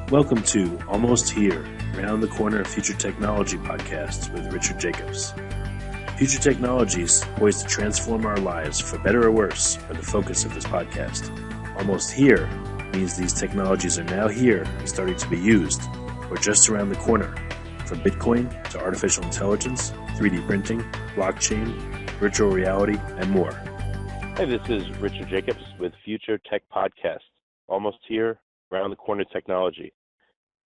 Welcome to Almost Here, Round the Corner Future Technology podcast with Richard Jacobs. Future technologies poised to transform our lives for better or worse are the focus of this podcast. Almost here means these technologies are now here and starting to be used, or just around the corner, from Bitcoin to artificial intelligence, 3D printing, blockchain, virtual reality, and more. Hey, this is Richard Jacobs with Future Tech Podcast. Almost here, round the corner technology.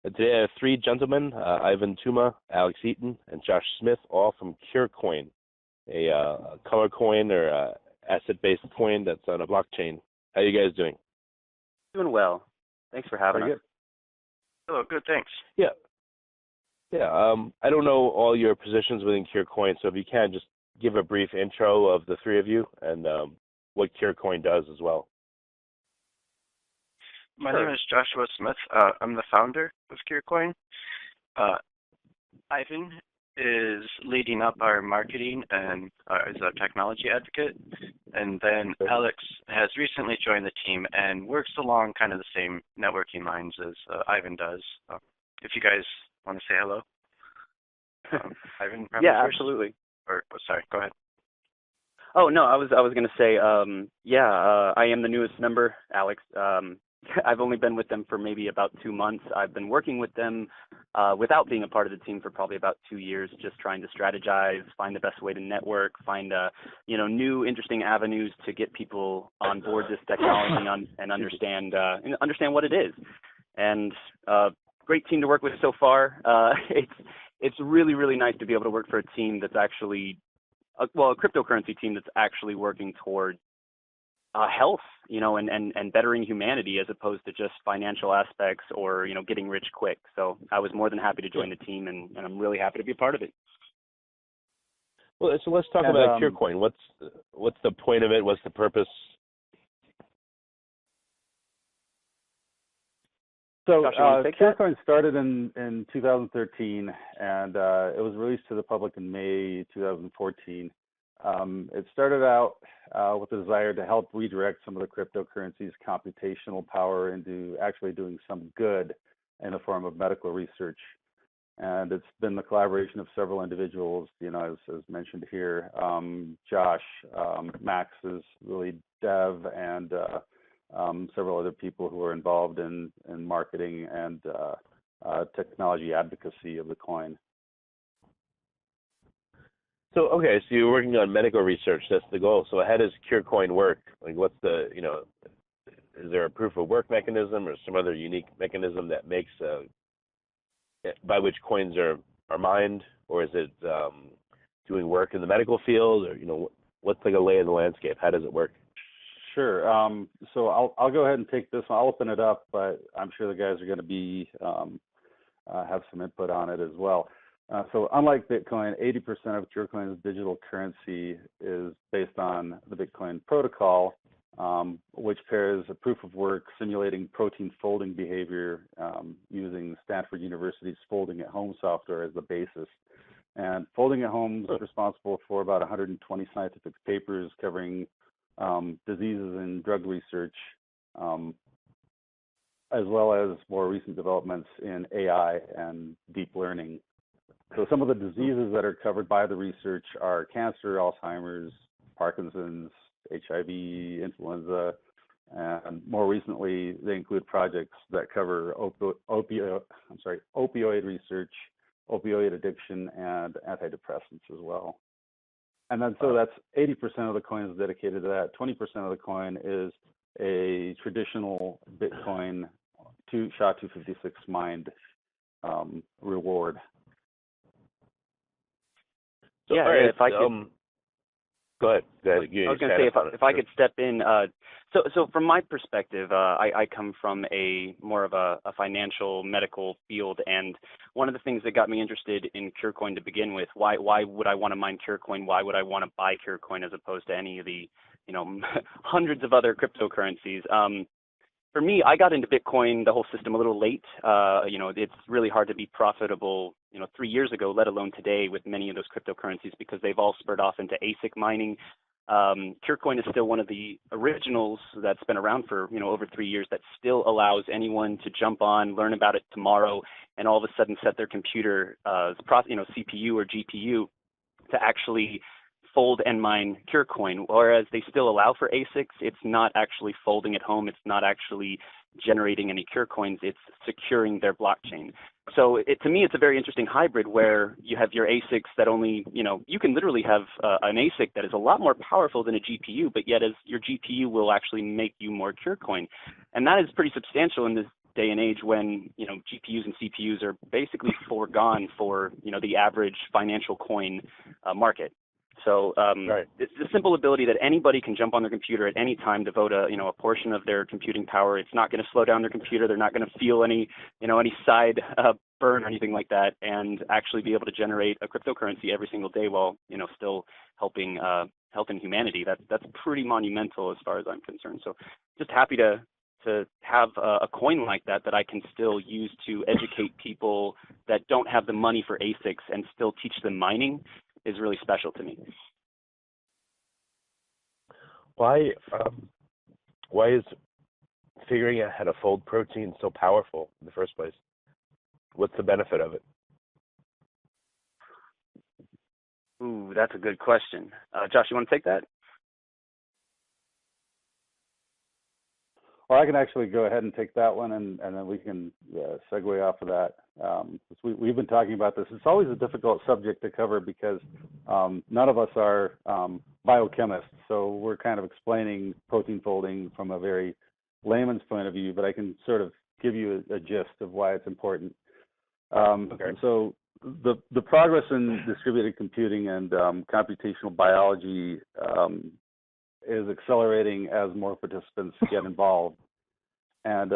Today I have three gentlemen, Ivan Tuma, Alex Eaton, and Josh Smith, all from CureCoin, a color coin or asset-based coin that's on a blockchain. How are you guys doing? Doing well. Thanks for having us. Good. Hello, good, thanks. Yeah. I don't know all your positions within CureCoin, so if you can, just give a brief intro of the three of you and what CureCoin does as well. My name is Joshua Smith. I'm the founder of CureCoin. Ivan is leading up our marketing and is a technology advocate. And then Alex has recently joined the team and works along kind of the same networking lines as Ivan does. If you guys want to say hello. Ivan, yeah, first? Absolutely. Sorry, go ahead. Oh, no, I was going to say, I am the newest member, Alex. I've only been with them for maybe about 2 months. I've been working with them without being a part of the team for probably about 2 years, just trying to strategize, find the best way to network, find new interesting avenues to get people on board this technology and understand what it is. And great team to work with so far. It's really, really nice to be able to work for a team that's actually a cryptocurrency team that's actually working toward health, and bettering humanity as opposed to just financial aspects or, getting rich quick. So I was more than happy to join the team, and I'm really happy to be a part of it. Well, so let's talk about CureCoin. What's the point of it? What's the purpose? So CureCoin started in 2013, and it was released to the public in May 2014. It started out with the desire to help redirect some of the cryptocurrencies' computational power into actually doing some good in the form of medical research. And it's been the collaboration of several individuals, as mentioned here. Josh, Max is really dev, and several other people who are involved in marketing and technology advocacy of the coin. So you're working on medical research. That's the goal. So how does CureCoin work? Like, what's the, is there a proof of work mechanism or some other unique mechanism that makes, by which coins are mined, or is it doing work in the medical field, or, what's like a lay of the landscape? How does it work? Sure. So I'll go ahead and take this one. I'll open it up, but I'm sure the guys are going to be have some input on it as well. So unlike Bitcoin, 80% of CureCoin's digital currency is based on the Bitcoin protocol, which pairs a proof of work simulating protein folding behavior using Stanford University's Folding at Home software as the basis. And Folding at Home is responsible for about 120 scientific papers covering diseases and drug research, as well as more recent developments in AI and deep learning. So some of the diseases that are covered by the research are cancer, Alzheimer's, Parkinson's, HIV, influenza, and more recently they include projects that cover opioid research, opioid addiction, and antidepressants as well. And then so that's 80% of the coin is dedicated to that. 20% of the coin is a traditional Bitcoin SHA-256 mined reward. So, yeah, right, if I could. Go ahead. I was going to say, if I could step in. So from my perspective, I come from more of a financial medical field, and one of the things that got me interested in CureCoin to begin with, why would I want to mine CureCoin? Why would I want to buy CureCoin as opposed to any of the hundreds of other cryptocurrencies? For me, I got into Bitcoin, the whole system, a little late. It's really hard to be profitable, 3 years ago, let alone today with many of those cryptocurrencies, because they've all spurred off into ASIC mining, CureCoin is still one of the originals that's been around for over 3 years that still allows anyone to jump on, learn about it tomorrow, and all of a sudden set their computer, CPU or GPU, to actually fold and mine CureCoin. Whereas they still allow for ASICs, it's not actually folding at home. It's not actually generating any CureCoins. It's securing their blockchain. So to me, it's a very interesting hybrid where you have your ASICs that only, you can literally have an ASIC that is a lot more powerful than a GPU, but yet as your GPU will actually make you more CureCoin. And that is pretty substantial in this day and age when, GPUs and CPUs are basically foregone for, the average financial coin market. So Right. it's the simple ability that anybody can jump on their computer at any time, devote a portion of their computing power. It's not going to slow down their computer. They're not going to feel any side burn or anything like that, and actually be able to generate a cryptocurrency every single day while still helping humanity. That's pretty monumental as far as I'm concerned. So just happy to have a coin like that I can still use to educate people that don't have the money for ASICs and still teach them mining is really special to me. Why is figuring out how to fold protein so powerful in the first place? What's the benefit of it? Ooh, that's a good question. Josh, you want to take that? Or I can actually go ahead and take that one, and then we can segue off of that. We've been talking about this. It's always a difficult subject to cover because none of us are biochemists, so we're kind of explaining protein folding from a very layman's point of view, but I can sort of give you a gist of why it's important. Okay. So the progress in distributed computing and computational biology is accelerating as more participants get involved. And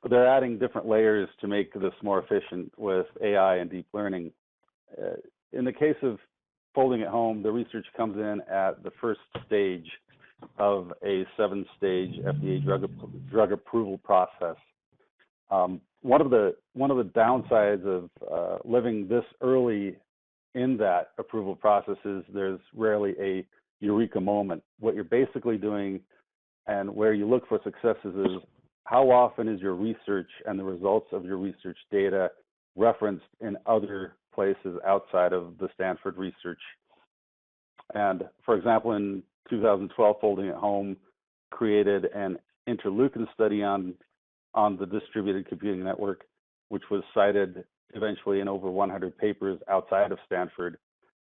they're adding different layers to make this more efficient with AI and deep learning. In the case of folding at home, the research comes in at the first stage of a 7-stage FDA drug approval process. One of the downsides of living this early in that approval process is there's rarely a eureka moment. What you're basically doing and where you look for successes is how often is your research and the results of your research data referenced in other places outside of the Stanford research. And for example, in 2012, Folding at Home created an interleukin study on the distributed computing network, which was cited eventually in over 100 papers outside of Stanford.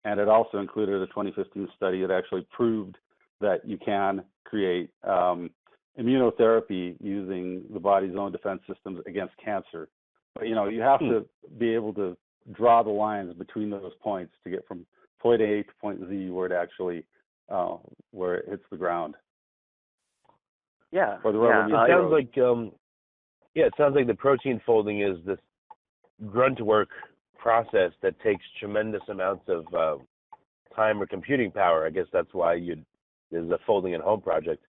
And it also included a 2015 study that actually proved that you can create immunotherapy using the body's own defense systems against cancer. But you have to be able to draw the lines between those points to get from point A to point Z where it actually where it hits the ground. Yeah. Or the rubber meets the road. It sounds like the protein folding is this grunt work process that takes tremendous amounts of time or computing power. I guess that's why there's a folding at home project.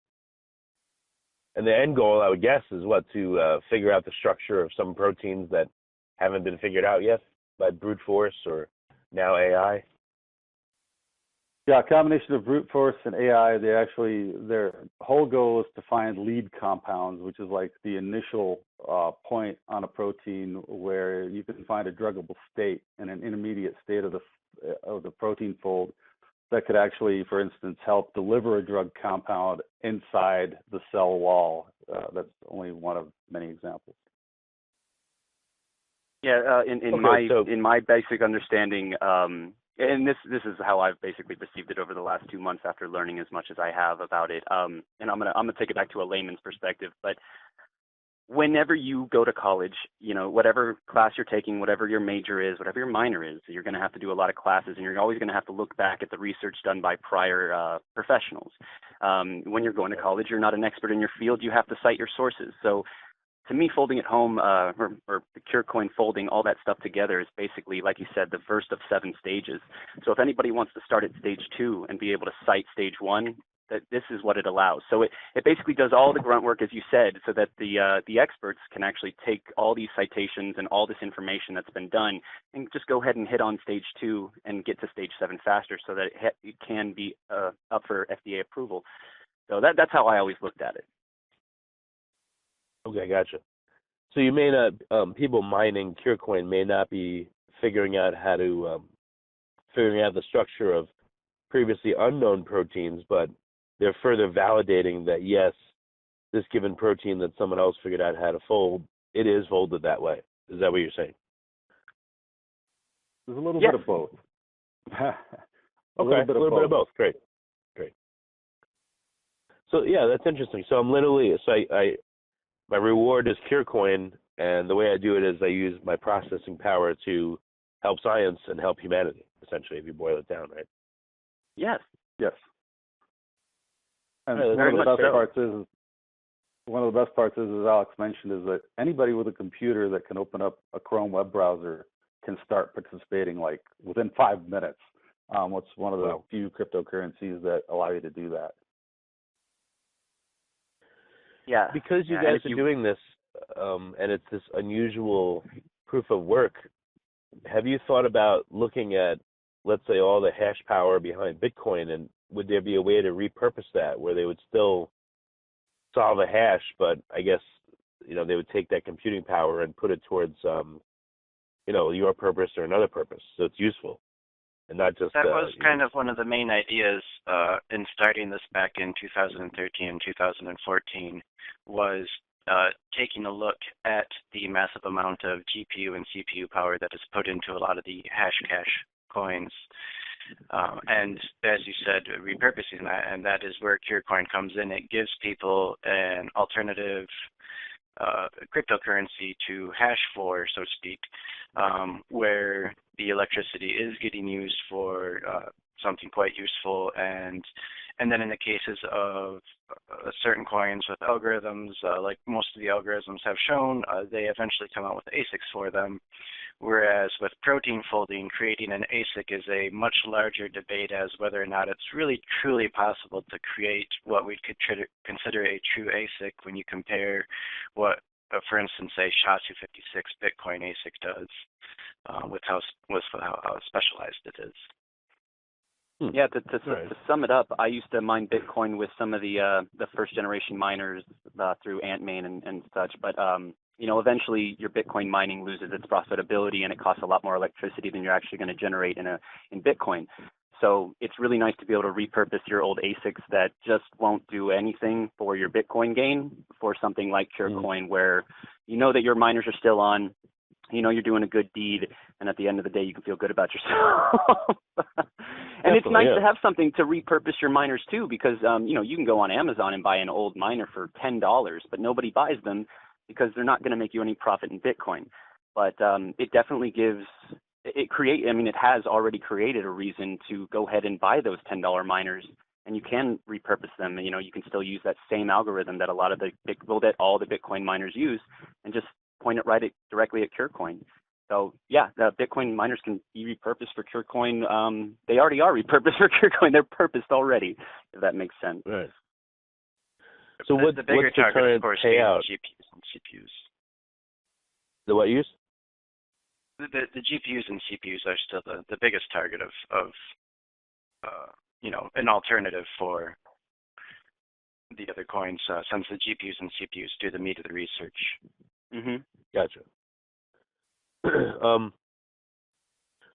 And the end goal, I would guess, is to figure out the structure of some proteins that haven't been figured out yet by brute force or now AI. Yeah, a combination of brute force and AI. Their whole goal is to find lead compounds, which is like the initial point on a protein where you can find a druggable state and an intermediate state of the protein fold that could actually, for instance, help deliver a drug compound inside the cell wall. That's only one of many examples. Yeah, in my basic understanding, and this is how I've basically perceived it over the last 2 months after learning as much as I have about it. And I'm gonna take it back to a layman's perspective, but whenever you go to college, whatever class you're taking, whatever your major is, whatever your minor is, you're going to have to do a lot of classes, and you're always going to have to look back at the research done by prior professionals. When you're going to college, you're not an expert in your field. You have to cite your sources. So to me, folding at home or the CureCoin folding, all that stuff together is basically, like you said, the first of 7 stages. So if anybody wants to start at stage 2 and be able to cite stage 1, that this is what it allows. So it basically does all the grunt work, as you said, so that the experts can actually take all these citations and all this information that's been done and just go ahead and hit on stage 2 and get to stage 7 faster, so that it can be up for FDA approval. So that's how I always looked at it. Okay, gotcha. So you may not, people mining CureCoin may not be figuring out the structure of previously unknown proteins, but they're further validating that, yes, this given protein that someone else figured out how to fold, it is folded that way. Is that what you're saying? There's a little bit of both. A little bit of both. Great. So yeah, that's interesting. So I'm literally, my reward is CureCoin, and the way I do it is I use my processing power to help science and help humanity, essentially, if you boil it down, right? Yes. And right, one of the best parts is, as Alex mentioned, is that anybody with a computer that can open up a Chrome web browser can start participating like within 5 minutes. It's one of the few cryptocurrencies that allow you to do that. Yeah. Because you guys are doing this, and it's this unusual proof of work, have you thought about looking at, let's say, all the hash power behind Bitcoin, and would there be a way to repurpose that where they would still solve a hash, but I guess, they would take that computing power and put it towards, your purpose or another purpose, so it's useful and not just... That was kind of one of the main ideas in starting this back in 2013 and 2014, was taking a look at the massive amount of GPU and CPU power that is put into a lot of the Hashcash coins. And as you said, repurposing that, and that is where CureCoin comes in. It gives people an alternative cryptocurrency to hash for, so to speak, where the electricity is getting used for something quite useful, and then in the cases of certain coins with algorithms, like most of the algorithms have shown, they eventually come out with ASICs for them. Whereas with protein folding, creating an ASIC is a much larger debate as whether or not it's really truly possible to create what we'd consider a true ASIC when you compare what, for instance, a SHA-256 Bitcoin ASIC does with how specialized it is. Yeah, to sum it up, I used to mine Bitcoin with some of the first generation miners through Antmain and such, but eventually your Bitcoin mining loses its profitability and it costs a lot more electricity than you're actually going to generate in Bitcoin. So it's really nice to be able to repurpose your old ASICs that just won't do anything for your Bitcoin gain for something like CureCoin, where that your miners are still on, you're doing a good deed, and at the end of the day you can feel good about yourself. And it's nice to have something to repurpose your miners too, because you can go on Amazon and buy an old miner for $10, but nobody buys them because they're not going to make you any profit in Bitcoin. But it definitely it has already created a reason to go ahead and buy those $10 miners, and you can repurpose them. You can still use that same algorithm that that all the Bitcoin miners use, and just point it directly at CureCoin. So yeah, the Bitcoin miners can be repurposed for CureCoin. They already are repurposed for CureCoin. They're purposed already, if that makes sense. Right. So what's the bigger target, current of course, payout? GPUs and CPUs. The what use? The GPUs and CPUs are still the biggest target of an alternative for the other coins, since the GPUs and CPUs do the meat of the research. Mm-hmm. Gotcha.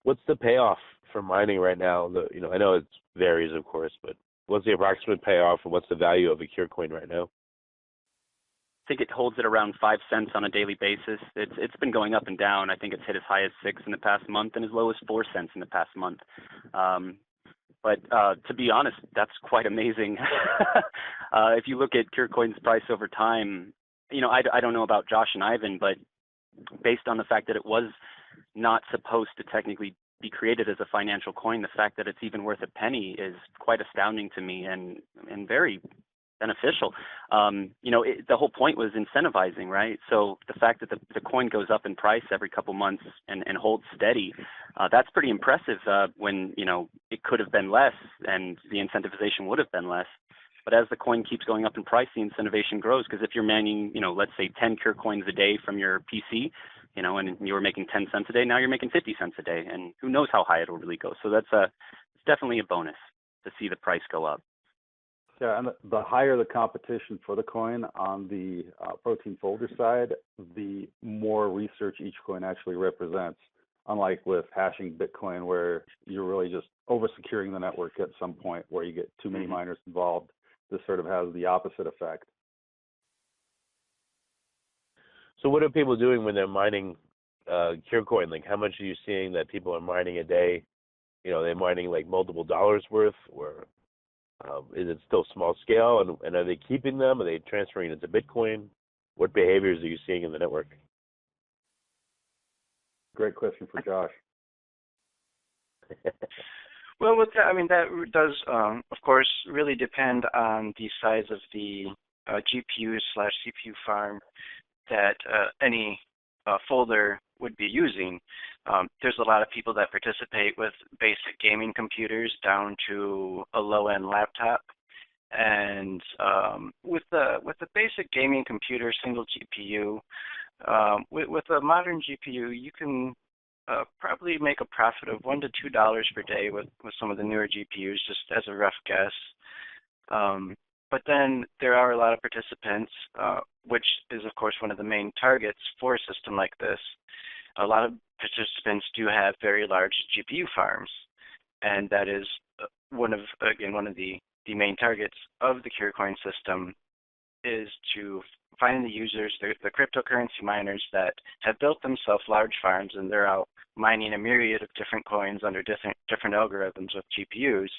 What's the payoff for mining right now? I know it varies, of course, but what's the approximate payoff, and what's the value of a CureCoin right now? I think it holds at around 5 cents on a daily basis. It's been going up and down. I think it's hit as high as 6 in the past month and as low as 4 cents in the past month. But to be honest, that's quite amazing. If you look at CureCoin's price over time, I don't know about Josh and Ivan, but based on the fact that it was not supposed to technically be created as a financial coin, the fact that it's even worth a penny is quite astounding to me and very beneficial. The whole point was incentivizing, right? So the fact that the coin goes up in price every couple months and holds steady, that's pretty impressive when, it could have been less and the incentivization would have been less. But as the coin keeps going up in price, the incentivization grows, because if you're mining, let's say 10 CureCoins a day from your PC, and you were making 10 cents a day, now you're making 50 cents a day, and who knows how high it'll really go. So it's definitely a bonus to see the price go up. Yeah, and the higher the competition for the coin on the protein folder side, the more research each coin actually represents. Unlike with hashing Bitcoin, where you're really just over-securing the network at some point where you get too many miners involved, this sort of has the opposite effect. So what are people doing when they're mining CureCoin? Like, how much are you seeing that people are mining a day? They're mining like multiple dollars worth, or is it still small scale? And are they keeping them? Are they transferring it to Bitcoin? What behaviors are you seeing in the network? Great question for Josh. Well, with that, that does, of course, really depend on the size of the GPU/CPU farm that any folder would be using. There's a lot of people that participate with basic gaming computers down to a low-end laptop, and with the basic gaming computer, single GPU, with a modern GPU, you can probably make a profit of $1 to $2 per day with some of the newer GPUs, just as a rough guess. But then there are a lot of participants, which is, of course, one of the main targets for a system like this. A lot of participants do have very large GPU farms, and that is one of the main targets of the CureCoin system, is to find the users, the cryptocurrency miners that have built themselves large farms, and they're out mining a myriad of different coins under different algorithms with GPUs.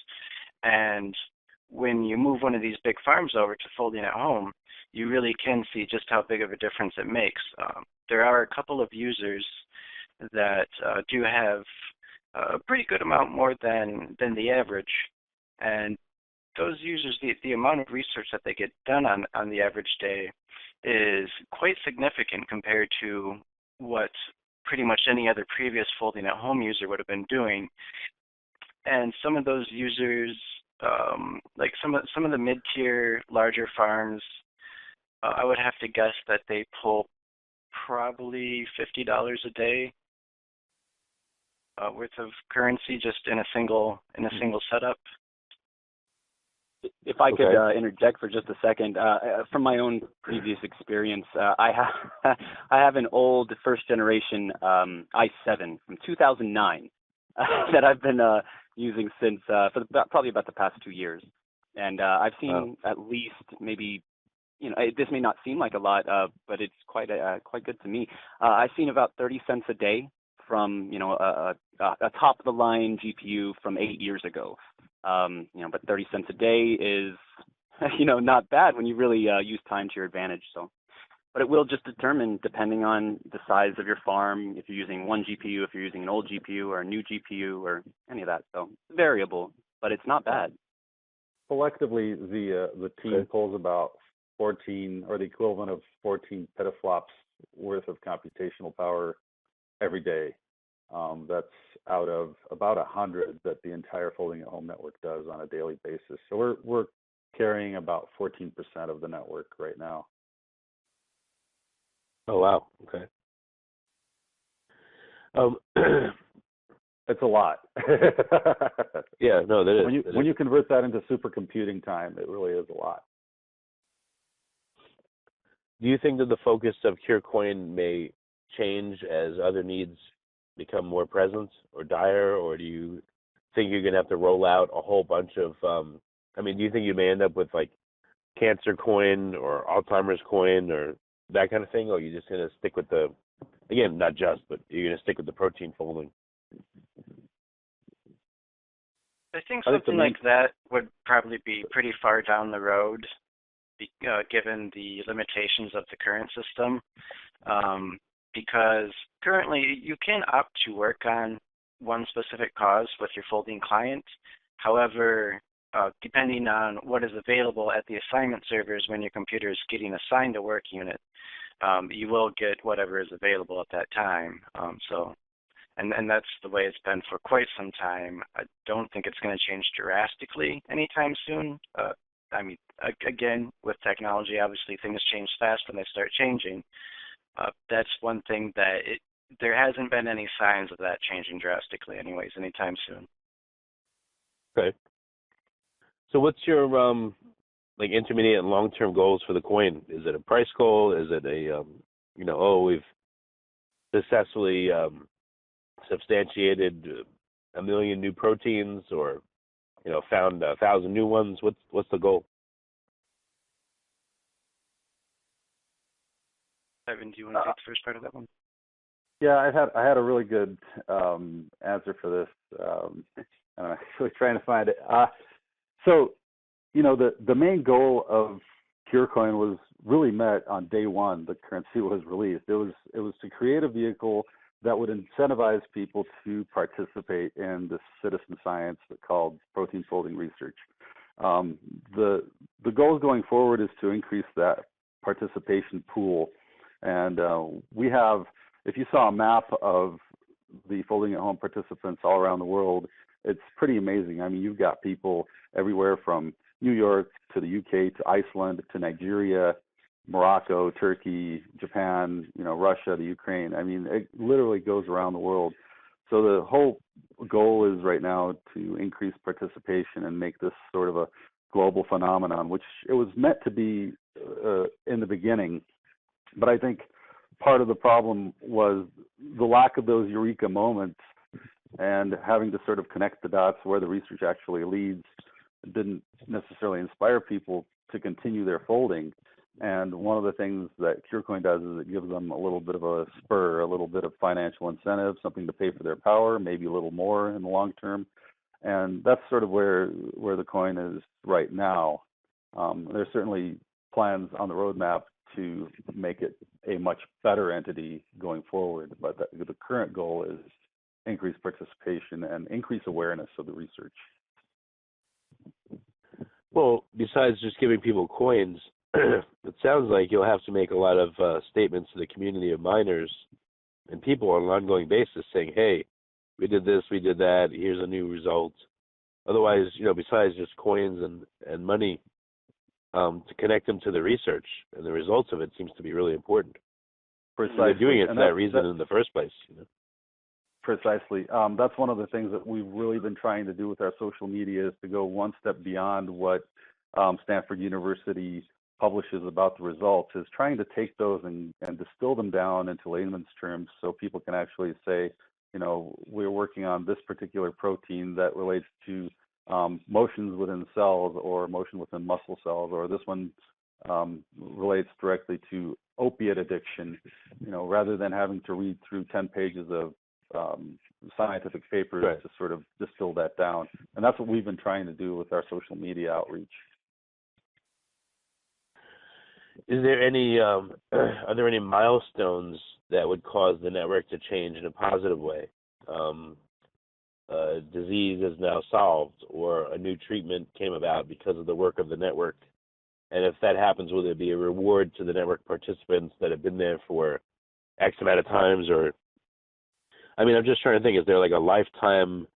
And when you move one of these big farms over to folding at home, you really can see just how big of a difference it makes. There are a couple of users that do have a pretty good amount more than the average, and those users, the amount of research that they get done on the average day is quite significant compared to what pretty much any other previous folding at home user would have been doing. And some of those users, like some of the mid-tier larger farms, I would have to guess that they pull probably $50 a day worth of currency just in a single setup. If I could interject for just a second, from my own previous experience, I have an old first generation i7 from 2009 that I've been using since probably about the past 2 years, and I've seen at least maybe, this may not seem like a lot, but it's quite good to me. I've seen about 30 cents a day from a top of the line GPU from 8 years ago. But 30 cents a day is, not bad when you really use time to your advantage. So, but it will just determine, depending on the size of your farm, if you're using one GPU, if you're using an old GPU or a new GPU or any of that. So it's variable, but it's not bad. Collectively, the team pulls about 14, or the equivalent of 14 petaflops worth of computational power every day. That's out of about 100 that the entire folding at home network does on a daily basis. So we're carrying about 14% of the network right now. Oh wow! Okay. It's a lot. Yeah, no, that is. When you convert that into supercomputing time, it really is a lot. Do you think that the focus of CureCoin may change as other needs become more present or dire, or do you think you're going to have to roll out a whole bunch of, do you think you may end up with like cancer coin or Alzheimer's coin or that kind of thing, or are you just going to stick with but you're going to stick with the protein folding? I think something like that would probably be pretty far down the road, given the limitations of the current system. Because currently you can opt to work on one specific cause with your folding client. However, depending on what is available at the assignment servers when your computer is getting assigned a work unit, you will get whatever is available at that time. And that's the way it's been for quite some time. I don't think it's going to change drastically anytime soon. I mean, again, with technology, obviously things change fast when they start changing. That's one thing that there hasn't been any signs of that changing drastically anyways anytime soon. Okay. So what's your like intermediate and long-term goals for the coin? Is it a price goal? Is it a we've successfully substantiated 1 million new proteins, or found 1,000 new ones? What's the goal? Evan, do you want to take the first part of that one? Yeah, I had a really good answer for this. I'm actually trying to find it. So, the main goal of CureCoin was really met on day one. The currency was released. It was to create a vehicle that would incentivize people to participate in this citizen science called protein folding research. The goals going forward is to increase that participation pool. And we have, if you saw a map of the folding at home participants all around the world, it's pretty amazing. I mean, you've got people everywhere from New York to the UK to Iceland to Nigeria, Morocco, Turkey, Japan, Russia, the Ukraine. I mean, it literally goes around the world. So the whole goal is right now to increase participation and make this sort of a global phenomenon, which it was meant to be in the beginning. But I think part of the problem was the lack of those eureka moments, and having to sort of connect the dots where the research actually leads didn't necessarily inspire people to continue their folding. And one of the things that CureCoin does is it gives them a little bit of a spur, a little bit of financial incentive, something to pay for their power, maybe a little more in the long term. And that's sort of where the coin is right now. There's certainly plans on the roadmap to make it a much better entity going forward, but the current goal is increase participation and increase awareness of the research. Well, besides just giving people coins, it sounds like you'll have to make a lot of statements to the community of miners and people on an ongoing basis saying, hey, we did this, we did that, here's a new result. Otherwise, besides just coins and money, to connect them to the research and the results of it seems to be really important. Precisely. They're doing it for that reason in the first place. Precisely. That's one of the things that we've really been trying to do with our social media, is to go one step beyond what Stanford University publishes about the results, is trying to take those and distill them down into layman's terms so people can actually say, we're working on this particular protein that relates to motions within cells or motion within muscle cells, or this one relates directly to opiate addiction, rather than having to read through 10 pages of scientific papers right. to sort of distill that down. And that's what we've been trying to do with our social media outreach. Is there any, are there any milestones that would cause the network to change in a positive way? Disease is now solved, or a new treatment came about because of the work of the network. And if that happens, will there be a reward to the network participants that have been there for X amount of times? Or, I'm just trying to think, is there like a lifetime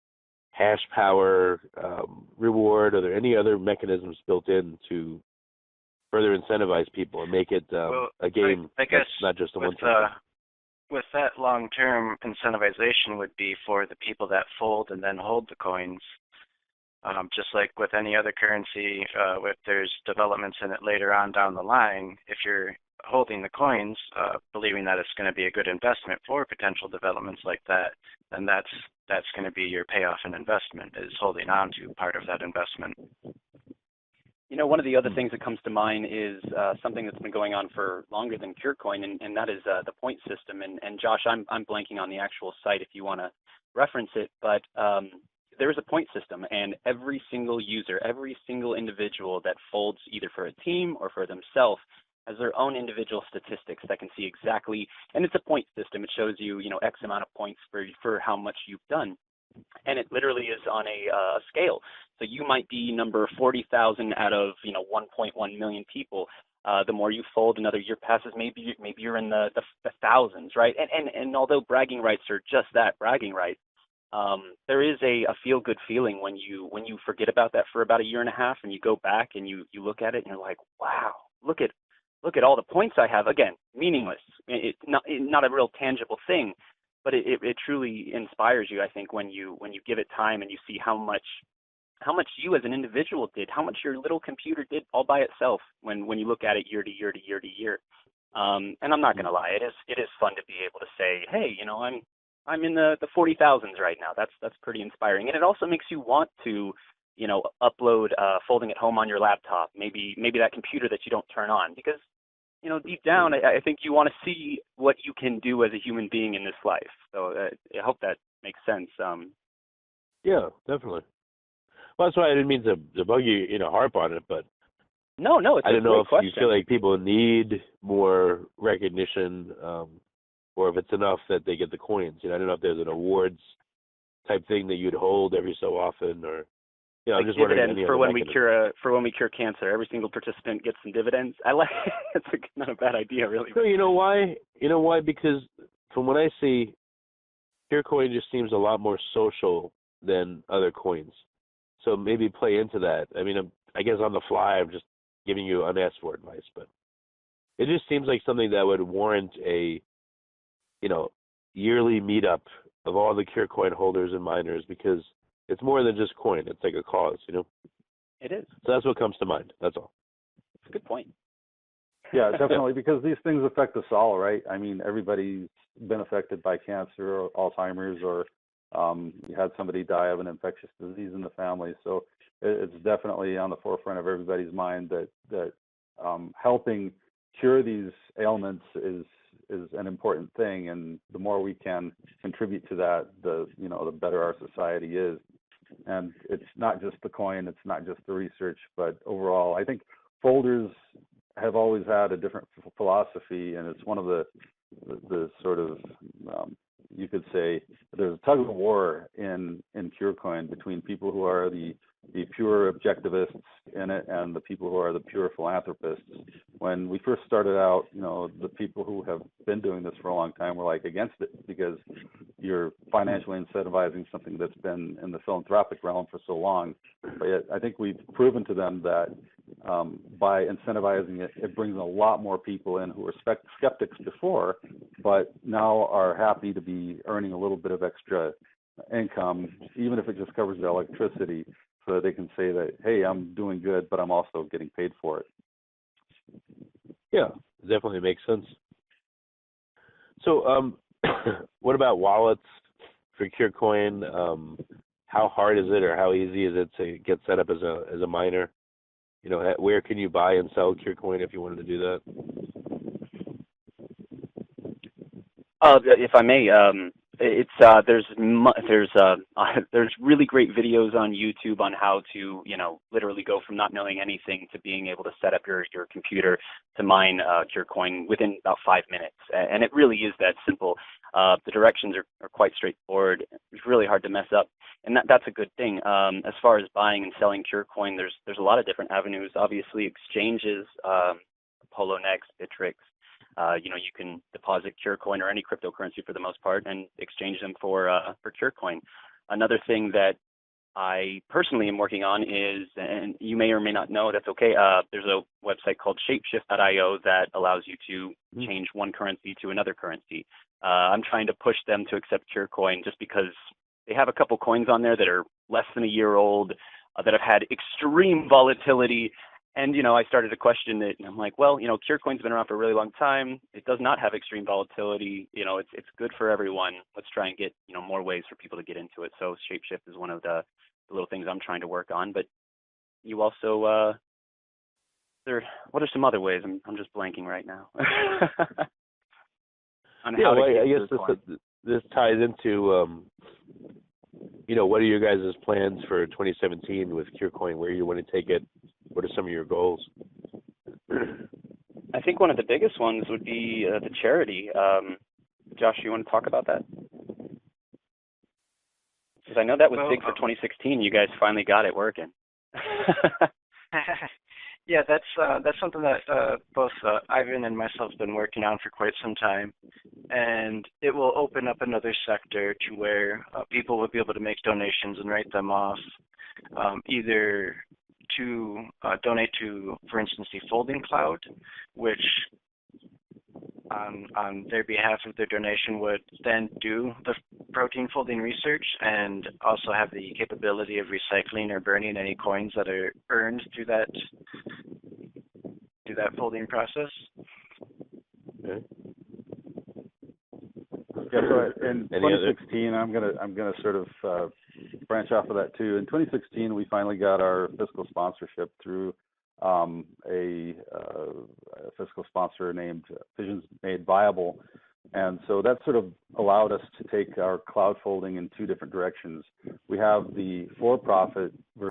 hash power reward? Are there any other mechanisms built in to further incentivize people and make it a game I guess that's not just a one-time? With that long-term incentivization would be for the people that fold and then hold the coins. Just like with any other currency, if there's developments in it later on down the line, if you're holding the coins, believing that it's going to be a good investment for potential developments like that, then that's going to be your payoff in investment, is holding on to part of that investment. One of the other things that comes to mind is something that's been going on for longer than CureCoin, and that is the point system. And Josh, I'm blanking on the actual site if you want to reference it, but there is a point system, and every single user, every single individual that folds either for a team or for themselves has their own individual statistics that can see exactly, and it's a point system. It shows you, X amount of points for how much you've done. And it literally is on a scale. So you might be number 40,000 out of 1.1 million people. The more you fold, another year passes, maybe you're in the thousands, right? And although bragging rights are just that, bragging rights, there is a feel-good feeling when you forget about that for about a year and a half, and you go back and you look at it and you're like, wow, look at all the points I have. Again, meaningless. It's not a real tangible thing, but it truly inspires you, I think, when you give it time and you see how much you as an individual did, how much your little computer did all by itself when you look at it year to year to year to year. And I'm not going to lie, it is fun to be able to say, hey, I'm in the 40,000s right now. That's pretty inspiring, and it also makes you want to, upload folding at home on your laptop, maybe that computer that you don't turn on, because deep down, I think you want to see what you can do as a human being in this life. So I hope that makes sense. Yeah, definitely. Well, that's why I didn't mean to bug you, harp on it, but no, it's I a don't know great if question. you feel like people need more recognition, or if it's enough that they get the coins. I don't know if there's an awards type thing that you'd hold every so often, or I'm just wondering. Dividends for when we cure cancer. Every single participant gets some dividends. I like. It's not a bad idea, really. No, you know why? Because from what I see, CureCoin just seems a lot more social than other coins. So maybe play into that. I mean, I guess on the fly, I'm just giving you unasked for advice, but it just seems like something that would warrant a, yearly meetup of all the CureCoin holders and miners, because it's more than just coin. It's like a cause, It is. So that's what comes to mind. That's all. It's a good point. Yeah, definitely, because these things affect us all, right? I mean, everybody's been affected by cancer or Alzheimer's, or you had somebody die of an infectious disease in the family. So it's definitely on the forefront of everybody's mind that helping cure these ailments is an important thing, and the more we can contribute to that, the better our society is. And it's not just the coin, it's not just the research, but overall, I think folders have always had a different philosophy, and it's one of the sort of you could say there's a tug of war in CureCoin between people who are the pure objectivists in it and the people who are the pure philanthropists. When we first started out, the people who have been doing this for a long time were like against it, because you're financially incentivizing something that's been in the philanthropic realm for so long. But yet, I think we've proven to them that by incentivizing it, it brings a lot more people in who were skeptics before, but now are happy to be earning a little bit of extra income, even if it just covers their electricity, so that they can say that, hey, I'm doing good, but I'm also getting paid for it. Yeah, definitely makes sense. So what about wallets for CureCoin? How hard is it, or how easy is it to get set up as a miner? Where can you buy and sell CureCoin if you wanted to do that? If I may, it's there's really great videos on YouTube on how to literally go from not knowing anything to being able to set up your computer to mine CureCoin within about 5 minutes, and it really is that simple. The directions are quite straightforward. It's really hard to mess up, and that's a good thing. As far as buying and selling CureCoin, there's a lot of different avenues. Obviously, exchanges, Polonex, Bittrex. You can deposit CureCoin or any cryptocurrency for the most part and exchange them for CureCoin. Another thing that I personally am working on is, and you may or may not know, that's okay, there's a website called shapeshift.io that allows you to change one currency to another currency. I'm trying to push them to accept CureCoin just because they have a couple coins on there that are less than a year old, that have had extreme volatility. And, I started to question it, and I'm like, well, CureCoin's been around for a really long time. It does not have extreme volatility. It's good for everyone. Let's try and get, more ways for people to get into it. So Shapeshift is one of the little things I'm trying to work on. But you also, what are some other ways? I'm just blanking right now. On how to get I guess this ties into, what are your guys' plans for 2017 with CureCoin? Where you want to take it? What are some of your goals? I think one of the biggest ones would be the charity. Josh, you want to talk about that? Because I know that was big for 2016. You guys finally got it working. Yeah, that's something that both Ivan and myself have been working on for quite some time. and it will open up another sector to where people will be able to make donations and write them off, either to donate to, for instance, the Folding Cloud, which on their behalf of their donation would then do the protein folding research and also have the capability of recycling or burning any coins that are earned through that folding process. Okay. Yeah, so in 2016, I'm gonna sort of branch off of that too. In 2016, we finally got our fiscal sponsorship through a fiscal sponsor named Visions Made Viable, and so that sort of allowed us to take our cloud folding in two different directions. We have the for-profit version